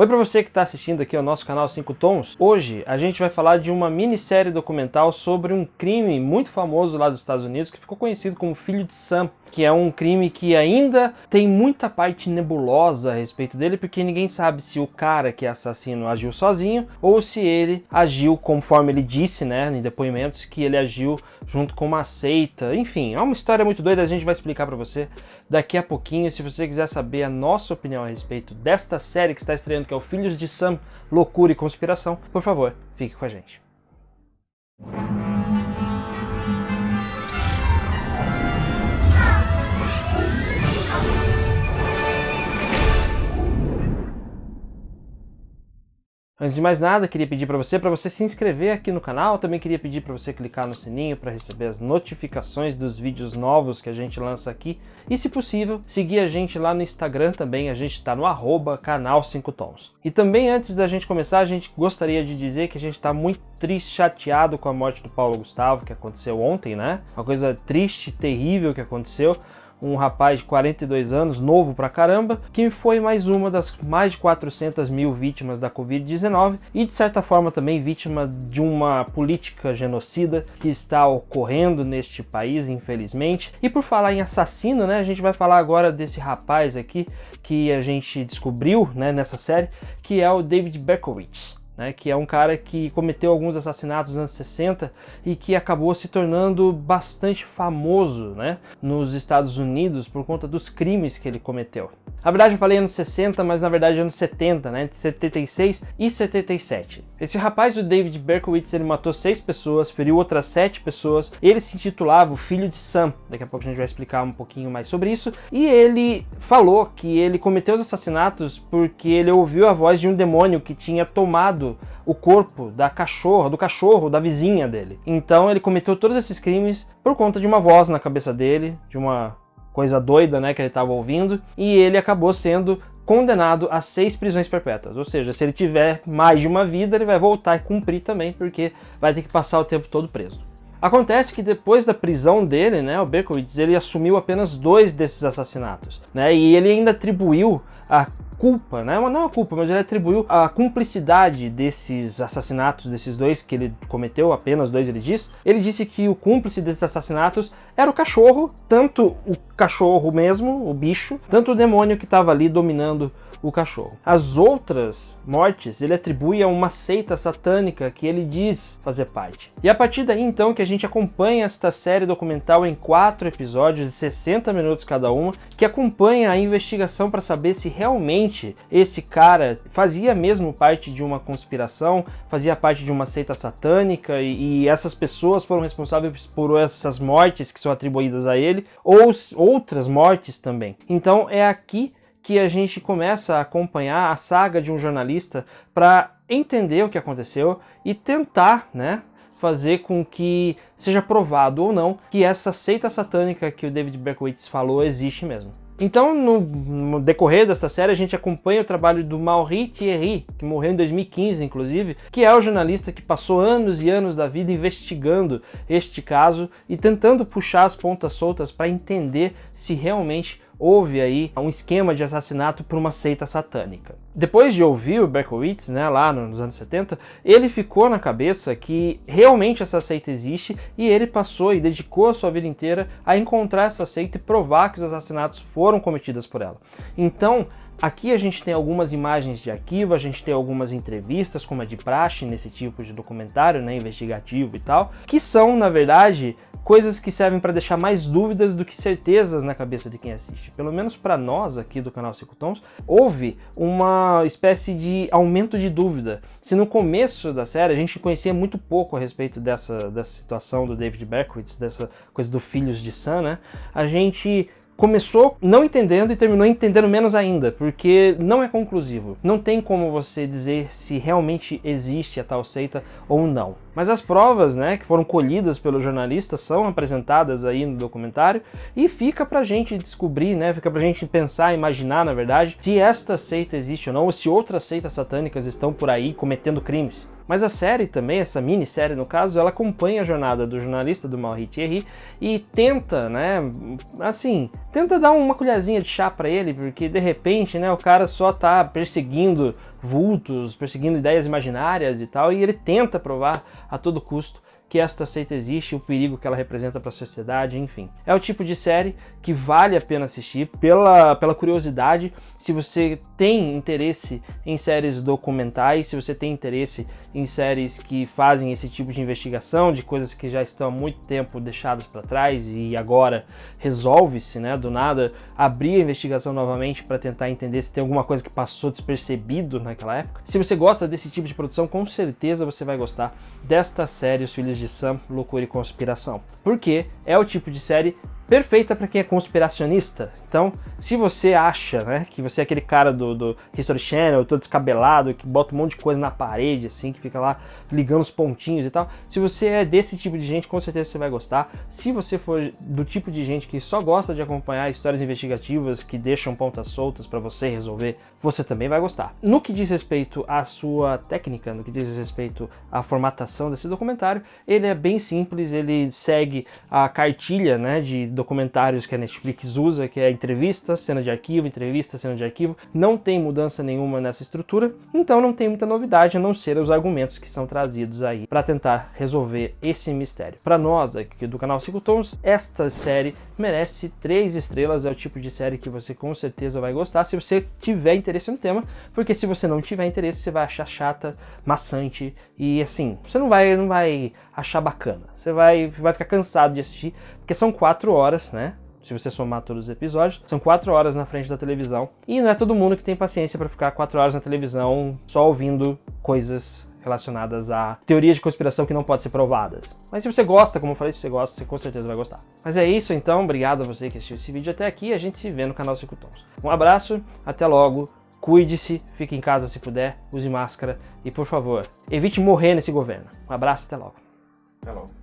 Oi para você que está assistindo aqui ao nosso canal 5 Tons. Hoje a gente vai falar de uma minissérie documental sobre um crime muito famoso lá dos Estados Unidos que ficou conhecido como Filho de Sam, que é um crime que ainda tem muita parte nebulosa a respeito dele, porque ninguém sabe se o cara que é assassino agiu sozinho ou se ele agiu conforme ele disse, né, em depoimentos, que ele agiu junto com uma seita. Enfim, é uma história muito doida, a gente vai explicar para você daqui a pouquinho. Se você quiser saber a nossa opinião a respeito desta série que está estreando, que é o Filhos de Sam, Loucura e Conspiração, por favor, fique com a gente. Antes de mais nada, queria pedir para você se inscrever aqui no canal. Também queria pedir para você clicar no sininho para receber as notificações dos vídeos novos que a gente lança aqui. E, se possível, seguir a gente lá no Instagram também. A gente está no @canal 5 Tons. E também, antes da gente começar, a gente gostaria de dizer que a gente está muito triste, chateado com a morte do Paulo Gustavo, que aconteceu ontem, né? Uma coisa triste, terrível que aconteceu. Um rapaz de 42 anos, novo pra caramba, que foi mais uma das mais de 400 mil vítimas da Covid-19 e, de certa forma, também vítima de uma política genocida que está ocorrendo neste país, infelizmente. E por falar em assassino, né, a gente vai falar agora desse rapaz aqui que a gente descobriu, né, nessa série, que é o David Berkowitz. Que é um cara que cometeu alguns assassinatos nos anos 60 e que acabou se tornando bastante famoso, né, nos Estados Unidos por conta dos crimes que ele cometeu. Na verdade eu falei anos 60, mas na verdade anos 70, né, entre 76 e 77. Esse rapaz, o David Berkowitz, ele matou 6 pessoas, feriu outras 7 pessoas, ele se intitulava o Filho de Sam, daqui a pouco a gente vai explicar um pouquinho mais sobre isso, e ele falou que ele cometeu os assassinatos porque ele ouviu a voz de um demônio que tinha tomado o corpo do cachorro da vizinha dele. Então ele cometeu todos esses crimes por conta de uma voz na cabeça dele, de uma coisa doida, né, que ele estava ouvindo, e ele acabou sendo condenado a 6 prisões perpétuas. Ou seja, se ele tiver mais de uma vida, ele vai voltar e cumprir também, porque vai ter que passar o tempo todo preso. Acontece que depois da prisão dele, né, o Berkowitz, ele assumiu apenas 2 desses assassinatos, né, e ele ainda atribuiu a culpa, né? Não a culpa, mas ele atribuiu a cumplicidade desses assassinatos, desses 2 que ele cometeu, apenas 2 ele diz. Ele disse que o cúmplice desses assassinatos era o cachorro, tanto o cachorro mesmo, o bicho, tanto o demônio que estava ali dominando o cachorro. As outras mortes ele atribui a uma seita satânica que ele diz fazer parte. E a partir daí então que a gente acompanha esta série documental em 4 episódios de 60 minutos cada uma, que acompanha a investigação para saber se realmente esse cara fazia mesmo parte de uma conspiração, fazia parte de uma seita satânica e essas pessoas foram responsáveis por essas mortes que são atribuídas a ele, ou outras mortes também. Então é aqui que a gente começa a acompanhar a saga de um jornalista para entender o que aconteceu e tentar, né, fazer com que seja provado ou não que essa seita satânica que o David Berkowitz falou existe mesmo. Então, no decorrer dessa série, a gente acompanha o trabalho do Maurice Thierry, que morreu em 2015, inclusive, que é o jornalista que passou anos e anos da vida investigando este caso e tentando puxar as pontas soltas para entender se realmente houve aí um esquema de assassinato por uma seita satânica. Depois de ouvir o Berkowitz, né, lá nos anos 70, ele ficou na cabeça que realmente essa seita existe e ele passou e dedicou a sua vida inteira a encontrar essa seita e provar que os assassinatos foram cometidos por ela. Então, aqui a gente tem algumas imagens de arquivo, a gente tem algumas entrevistas, como é de praxe nesse tipo de documentário, né, investigativo e tal, que são, na verdade, coisas que servem para deixar mais dúvidas do que certezas na cabeça de quem assiste. Pelo menos para nós aqui do canal 5 Tons, houve uma espécie de aumento de dúvida. Se no começo da série a gente conhecia muito pouco a respeito dessa situação do David Berkowitz, dessa coisa do Filhos de Sam, né, a gente começou não entendendo e terminou entendendo menos ainda, porque não é conclusivo. Não tem como você dizer se realmente existe a tal seita ou não. Mas as provas, né, que foram colhidas pelo jornalista são apresentadas aí no documentário e fica pra gente descobrir, né, fica pra gente pensar, imaginar, na verdade, se esta seita existe ou não, ou se outras seitas satânicas estão por aí cometendo crimes. Mas a série também, essa minissérie no caso, ela acompanha a jornada do jornalista do Maurice Thierry e tenta, né, assim, tenta dar uma colherzinha de chá pra ele, porque de repente, né, o cara só tá perseguindo vultos, perseguindo ideias imaginárias e tal, e ele tenta provar a todo custo que esta seita existe, o perigo que ela representa para a sociedade, enfim. É o tipo de série que vale a pena assistir pela curiosidade. Se você tem interesse em séries documentais, se você tem interesse em séries que fazem esse tipo de investigação, de coisas que já estão há muito tempo deixadas para trás e agora resolve-se, né, do nada, abrir a investigação novamente para tentar entender se tem alguma coisa que passou despercebido naquela época. Se você gosta desse tipo de produção, com certeza você vai gostar desta série, Os Filhos de Sam, Loucura e Conspiração. Porque é o tipo de série perfeita para quem é conspiracionista. Então, se você acha, né, que você é aquele cara do History Channel, todo descabelado, que bota um monte de coisa na parede, assim, que fica lá ligando os pontinhos e tal, se você é desse tipo de gente, com certeza você vai gostar. Se você for do tipo de gente que só gosta de acompanhar histórias investigativas que deixam pontas soltas para você resolver, você também vai gostar. No que diz respeito à sua técnica, no que diz respeito à formatação desse documentário, ele é bem simples, ele segue a cartilha, né, de documentários que a Netflix usa, que é entrevista, cena de arquivo, não tem mudança nenhuma nessa estrutura, então não tem muita novidade a não ser os argumentos que são trazidos aí para tentar resolver esse mistério. Para nós aqui do canal 5 Tons, esta série merece 3 estrelas, é o tipo de série que você com certeza vai gostar se você tiver interesse no tema, porque se você não tiver interesse, você vai achar chata, maçante e assim, você não vai achar bacana, você vai ficar cansado de assistir, porque são 4 horas, né? Se você somar todos os episódios, são 4 horas na frente da televisão. E não é todo mundo que tem paciência para ficar 4 horas na televisão só ouvindo coisas relacionadas a teorias de conspiração que não podem ser provadas. Mas se você gosta, como eu falei, se você gosta, você com certeza vai gostar. Mas é isso então, obrigado a você que assistiu esse vídeo até aqui, a gente se vê no canal 5 Tons. Um abraço, até logo, cuide-se, fique em casa se puder, use máscara e, por favor, evite morrer nesse governo. Um abraço, até logo. Até logo.